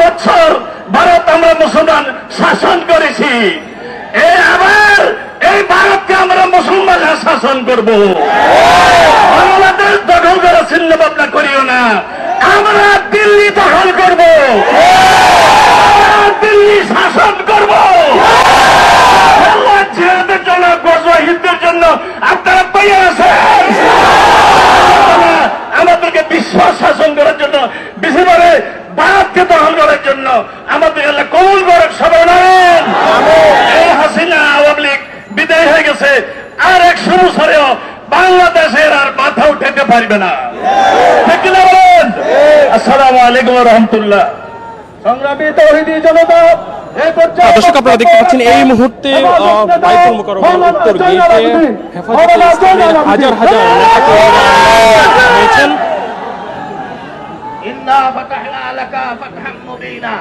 বছর ভারত আমরা মুসলমান শাসন করেছি, আবার এই ভারতকে আমরা মুসলমানরা শাসন করব। বাংলাদেশ দখল করার চিন্তা ভাবনা করিও না, আমরা দিল্লি দখল করব, দিল্লি শাসন করব। জিহাদের জন্য, গজওয়াহিদদের জন্য আপনারা তৈরি আছেন? আমাদেরকে বিশ্ব শাসন করার জন্য, বিশেষ করে ভারতকে দখল করার জন্য আমাদের আল্লাহ কবুল করে। সবাই বলেন এই হাসিনা আওয়ামী লীগ বিদায় হয়ে গেছে, আর 100 বছরেও বাংলাদেশের আর মাথা উঠাতে পারবে না। ঠিক কিনা বলেন? আসসালামু আলাইকুম ওয়া রাহমাতুল্লাহ। সংগ্রামী তাওহীদি জনতা, দর্শক আপনারা দেখতে পাচ্ছেন এই মুহূর্তে বাইতুল মুকাররমের উত্তর গেটে হেফাজতে ইসলামের হাজার হাজার নেতাকর্মীরা রয়েছেন। ইন্না ফাতাহনা লাকা ফাতহাম মুবিনা।